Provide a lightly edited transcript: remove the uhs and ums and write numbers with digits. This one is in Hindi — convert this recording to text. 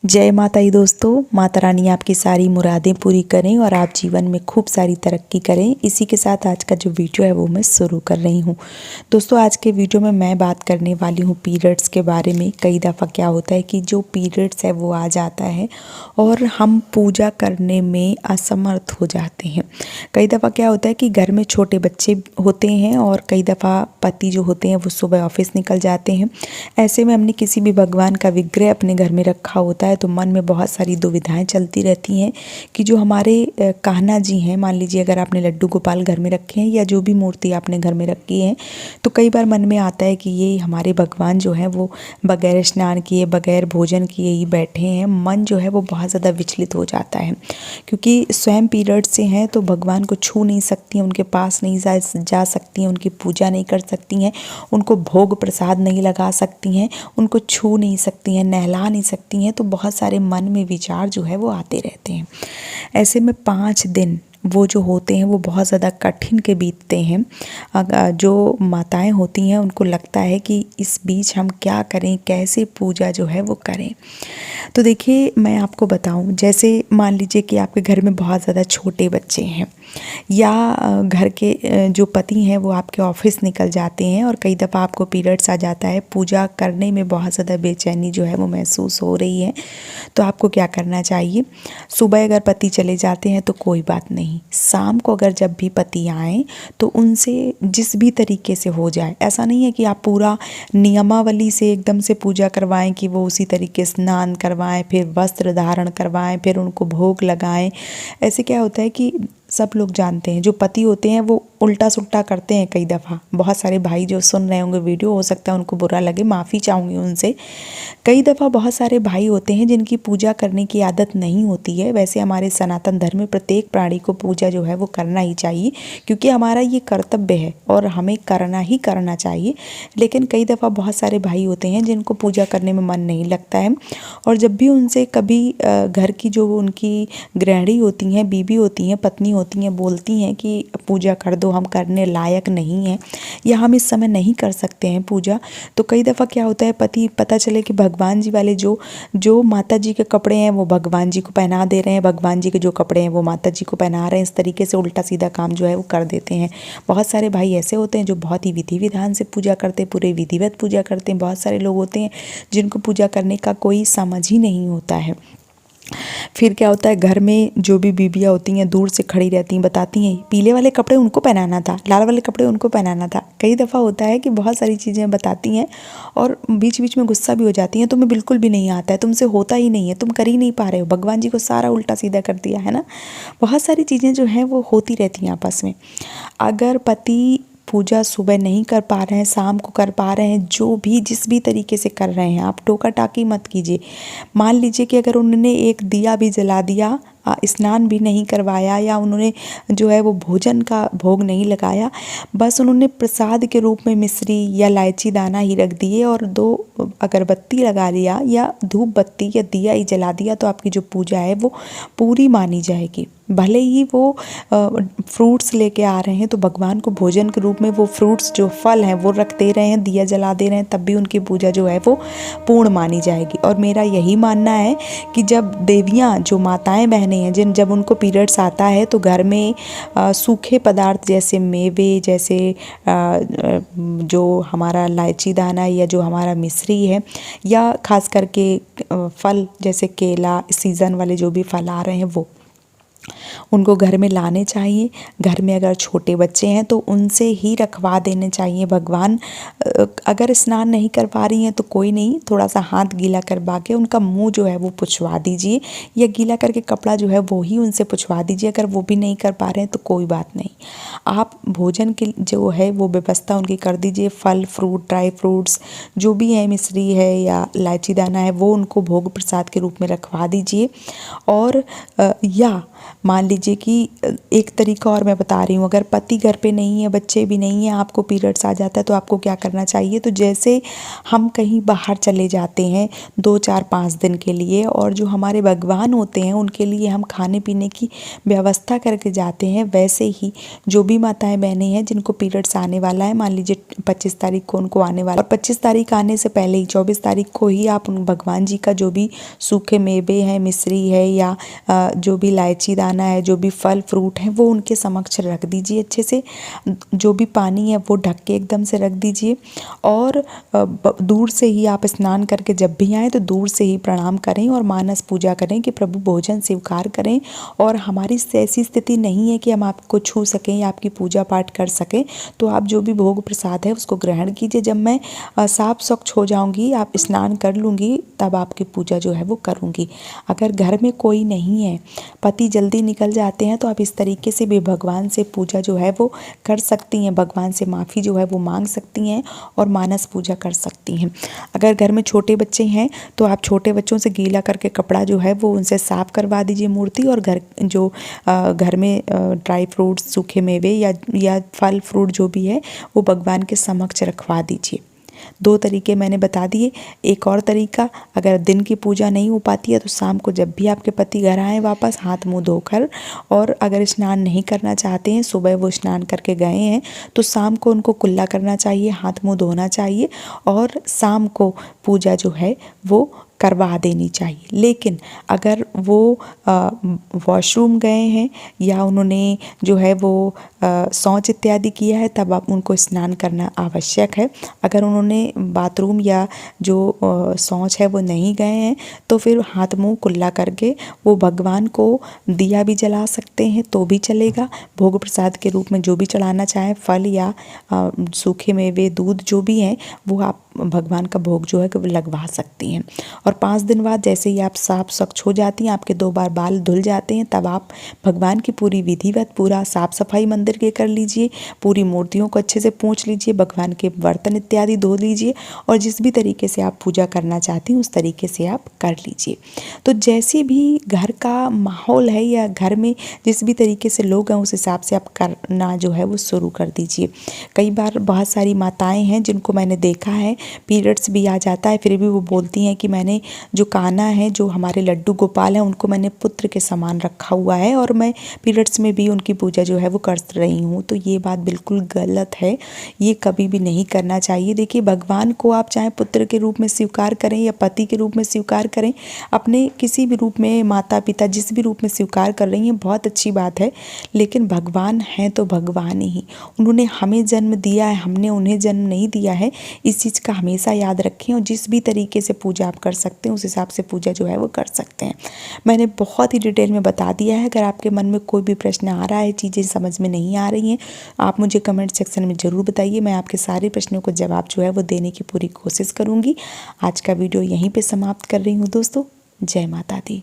जय माता दी दोस्तों। माता रानी आपकी सारी मुरादें पूरी करें और आप जीवन में खूब सारी तरक्की करें। इसी के साथ आज का जो वीडियो है वो मैं शुरू कर रही हूँ। दोस्तों आज के वीडियो में मैं बात करने वाली हूँ पीरियड्स के बारे में। कई दफ़ा क्या होता है कि जो पीरियड्स है वो आ जाता है और हम पूजा करने में असमर्थ हो जाते हैं। कई दफ़ा क्या होता है कि घर में छोटे बच्चे होते हैं और कई दफ़ा पति जो होते हैं वो सुबह ऑफिस निकल जाते हैं। ऐसे में हमने किसी भी भगवान का विग्रह अपने घर में रखा होता है तो मन में बहुत सारी दुविधाएं चलती रहती हैं कि जो हमारे कान्हा जी हैं, मान लीजिए अगर आपने लड्डू गोपाल घर में रखे हैं या जो भी मूर्ति आपने घर में रखी है, तो कई बार मन में आता है कि ये हमारे भगवान जो है वो बगैर स्नान किए बगैर भोजन किए ही बैठे हैं। मन जो है वो बहुत ज़्यादा विचलित हो जाता है क्योंकि स्वयं पीरियड से हैं तो भगवान को छू नहीं सकती हैं, उनके पास नहीं जा सकती हैं, उनकी पूजा नहीं कर सकती हैं, उनको भोग प्रसाद नहीं लगा सकती हैं, उनको छू नहीं सकती हैं, नहला नहीं सकती हैं। तो बहुत सारे मन में विचार जो है वो आते रहते हैं। ऐसे में 5 दिन वो जो होते हैं वो बहुत ज़्यादा कठिन के बीतते हैं। जो माताएं होती हैं उनको लगता है कि इस बीच हम क्या करें, कैसे पूजा जो है वो करें। तो देखिए मैं आपको बताऊं, जैसे मान लीजिए कि आपके घर में बहुत ज़्यादा छोटे बच्चे हैं या घर के जो पति हैं वो आपके ऑफिस निकल जाते हैं और कई दफ़ा आपको पीरियड्स आ जाता है, पूजा करने में बहुत ज़्यादा बेचैनी जो है वो महसूस हो रही है। तो आपको क्या करना चाहिए, सुबह अगर पति चले जाते हैं तो कोई बात नहीं, शाम को अगर जब भी पति आएँ तो उनसे जिस भी तरीके से हो जाए, ऐसा नहीं है कि आप पूरा नियमावली से एकदम से पूजा करवाएं कि वो उसी तरीके स्नान करवाएं, फिर वस्त्र धारण करवाएं, फिर उनको भोग लगाएं। ऐसे क्या होता है कि सब लोग जानते हैं जो पति होते हैं वो उल्टा सुल्टा करते हैं। कई दफ़ा बहुत सारे भाई जो सुन रहे होंगे वीडियो, हो सकता है उनको बुरा लगे, माफ़ी चाहूँगी उनसे। कई दफ़ा बहुत सारे भाई होते हैं जिनकी पूजा करने की आदत नहीं होती है। वैसे हमारे सनातन धर्म में प्रत्येक प्राणी को पूजा जो है वो करना ही चाहिए क्योंकि हमारा ये कर्तव्य है और हमें करना ही करना चाहिए। लेकिन कई दफ़ा बहुत सारे भाई होते हैं जिनको पूजा करने में मन नहीं लगता है और जब भी उनसे कभी घर की जो उनकी गृहिणी होती हैं, बीबी होती हैं, पत्नी होती हैं, बोलती हैं कि पूजा कर दो, हम करने लायक नहीं हैं या हम इस समय नहीं कर सकते हैं पूजा, तो कई दफ़ा क्या होता है पति पता चले कि भगवान जी वाले जो माता जी के कपड़े हैं वो भगवान जी को पहना दे रहे हैं, भगवान जी के जो कपड़े हैं वो माता जी को पहना रहे हैं। इस तरीके से उल्टा सीधा काम जो है वो कर देते हैं। बहुत सारे भाई ऐसे होते हैं जो बहुत ही विधि विधान से पूजा करते हैं, पूरे विधिवत पूजा करते हैं। बहुत सारे लोग होते हैं जिनको पूजा करने का कोई समझ ही नहीं होता है। फिर क्या होता है, घर में जो भी बीबियाँ होती हैं दूर से खड़ी रहती हैं, बताती हैं पीले वाले कपड़े उनको पहनाना था, लाल वाले कपड़े उनको पहनाना था। कई दफ़ा होता है कि बहुत सारी चीज़ें बताती हैं और बीच बीच में गुस्सा भी हो जाती हैं, तुम्हें बिल्कुल भी नहीं आता है, तुमसे होता ही नहीं है, तुम कर ही नहीं पा रहे हो, भगवान जी को सारा उल्टा सीधा कर दिया है ना। बहुत सारी चीज़ें जो हैं वो होती रहती हैं आपस में। अगर पति पूजा सुबह नहीं कर पा रहे हैं, शाम को कर पा रहे हैं, जो भी जिस भी तरीके से कर रहे हैं, आप टोका टाकी मत कीजिए। मान लीजिए कि अगर उन्होंने एक दिया भी जला दिया, स्नान भी नहीं करवाया या उन्होंने जो है वो भोजन का भोग नहीं लगाया, बस उन्होंने प्रसाद के रूप में मिश्री या इलायची दाना ही रख दिए और 2 अगरबत्ती लगा लिया या धूप बत्ती या दिया ही जला दिया, तो आपकी जो पूजा है वो पूरी मानी जाएगी। भले ही वो फ्रूट्स लेके आ रहे हैं तो भगवान को भोजन के रूप में वो फ्रूट्स जो फल हैं वो रख दे रहे हैं, दिया जला दे रहे हैं, तब भी उनकी पूजा जो है वो पूर्ण मानी जाएगी। और मेरा यही मानना है कि जब देवियाँ जो माताएं बहनें हैं जब उनको पीरियड्स आता है तो घर में सूखे पदार्थ जैसे मेवे, जैसे जो हमारा इलायची दाना या जो हमारा मिश्री है या खास करके फल जैसे केला, सीज़न वाले जो भी फल आ रहे हैं वो उनको घर में लाने चाहिए। घर में अगर छोटे बच्चे हैं तो उनसे ही रखवा देने चाहिए। भगवान अगर स्नान नहीं कर पा रही हैं तो कोई नहीं, थोड़ा सा हाथ गीला करवा के उनका मुंह जो है वो पुछवा दीजिए या गीला करके कपड़ा जो है वो ही उनसे पुछवा दीजिए। अगर वो भी नहीं कर पा रहे हैं तो कोई बात नहीं, आप भोजन की जो है वो व्यवस्था उनकी कर दीजिए। फल फ्रूट, ड्राई फ्रूट्स जो भी है, मिश्री है या इलायची दाना है, वो उनको भोग प्रसाद के रूप में रखवा दीजिए। और या मान लीजिए कि एक तरीका और मैं बता रही हूँ, अगर पति घर पे नहीं है, बच्चे भी नहीं है, आपको पीरियड्स आ जाता है तो आपको क्या करना चाहिए। तो जैसे हम कहीं बाहर चले जाते हैं 2 4 5 दिन के लिए, और जो हमारे भगवान होते हैं उनके लिए हम खाने पीने की व्यवस्था करके जाते हैं, वैसे ही जो भी माताएं बहनें हैं जिनको पीरियड्स आने वाला है, मान लीजिए 25 तारीख को उनको आने वाला, और 25 तारीख आने से पहले ही 24 तारीख को ही आप उन भगवान जी का जो भी सूखे मेवे हैं, मिश्री है या जो भी इलायची दाना है, जो भी फल फ्रूट है, वो उनके समक्ष रख दीजिए अच्छे से। जो भी पानी है वो ढक के एकदम से रख दीजिए, और दूर से ही आप स्नान करके जब भी आएँ तो दूर से ही प्रणाम करें और मानस पूजा करें कि प्रभु भोजन स्वीकार करें। और हमारी ऐसी स्थिति नहीं है कि हम आपको छू सकें या आपकी पूजा पाठ कर सकें, तो आप जो भी भोग प्रसाद है उसको ग्रहण कीजिए। जब मैं साफ स्वच्छ हो जाऊंगी, आप स्नान कर लूँगी, तब आपकी पूजा जो है वो करूँगी। अगर घर में कोई नहीं है, पति जल्दी निकल जाते हैं, तो आप इस तरीके से भी भगवान से पूजा जो है वो कर सकती हैं, भगवान से माफ़ी जो है वो मांग सकती हैं और मानस पूजा कर सकती हैं। अगर घर में छोटे बच्चे हैं तो आप छोटे बच्चों से गीला करके कपड़ा जो है वो उनसे साफ करवा दीजिए मूर्ति, और घर में ड्राई फ्रूट्स, सूखे मेवे या फल फ्रूट जो भी है वो भगवान के समक्ष रखवा दीजिए। 2 तरीके मैंने बता दिए। एक और तरीका, अगर दिन की पूजा नहीं हो पाती है तो शाम को जब भी आपके पति घर आए वापस, हाथ मुंह धोकर, और अगर स्नान नहीं करना चाहते हैं, सुबह वो स्नान करके गए हैं तो शाम को उनको कुल्ला करना चाहिए, हाथ मुंह धोना चाहिए, और शाम को पूजा जो है वो करवा देनी चाहिए। लेकिन अगर वो वॉशरूम गए हैं या उन्होंने जो है वो शौच इत्यादि किया है, तब आप उनको स्नान करना आवश्यक है। अगर उन्होंने बाथरूम या जो शौच है वो नहीं गए हैं, तो फिर हाथ मुंह कुल्ला करके वो भगवान को दिया भी जला सकते हैं तो भी चलेगा। भोग प्रसाद के रूप में जो भी चढ़ाना चाहें, फल या सूखे मेवे, दूध जो भी हैं, वो आप भगवान का भोग जो है वो लगवा सकती हैं। और 5 दिन बाद जैसे ही आप साफ स्वच्छ हो जाती हैं, आपके 2 बार बाल धुल जाते हैं, तब आप भगवान की पूरी विधिवत पूरा साफ सफाई मंदिर के कर लीजिए, पूरी मूर्तियों को अच्छे से पोंछ लीजिए, भगवान के बर्तन इत्यादि धो लीजिए, और जिस भी तरीके से आप पूजा करना चाहती हैं उस तरीके से आप कर लीजिए। तो जैसे भी घर का माहौल है या घर में जिस भी तरीके से लोग हैं उस हिसाब से आप करना जो है वो शुरू कर दीजिए। कई बार बहुत सारी माताएं हैं जिनको मैंने देखा है, पीरियड्स भी आ जाता है, फिर भी वो बोलती हैं कि मैंने जो कान्हा है, जो हमारे लड्डू गोपाल हैं, उनको मैंने पुत्र के समान रखा हुआ है और मैं पीरियड्स में भी उनकी पूजा जो है वो कर रही हूँ। तो ये बात बिल्कुल गलत है, ये कभी भी नहीं करना चाहिए। देखिए, भगवान को आप चाहे पुत्र के रूप में स्वीकार करें या पति के रूप में स्वीकार करें, अपने किसी भी रूप में, माता पिता जिस भी रूप में स्वीकार कर रही हैं, बहुत अच्छी बात है। लेकिन भगवान हैं तो भगवान ही, उन्होंने हमें जन्म दिया है, हमने उन्हें जन्म नहीं दिया है। इस चीज़ का हमेशा याद रखें, और जिस भी तरीके से पूजा आप कर सकते हैं उस हिसाब से पूजा जो है वो कर सकते हैं। मैंने बहुत ही डिटेल में बता दिया है। अगर आपके मन में कोई भी प्रश्न आ रहा है, चीज़ें समझ में नहीं आ रही हैं, आप मुझे कमेंट सेक्शन में ज़रूर बताइए। मैं आपके सारे प्रश्नों को जवाब जो है वो देने की पूरी कोशिश करूँगी। आज का वीडियो यहीं पर समाप्त कर रही हूँ दोस्तों। जय माता दी।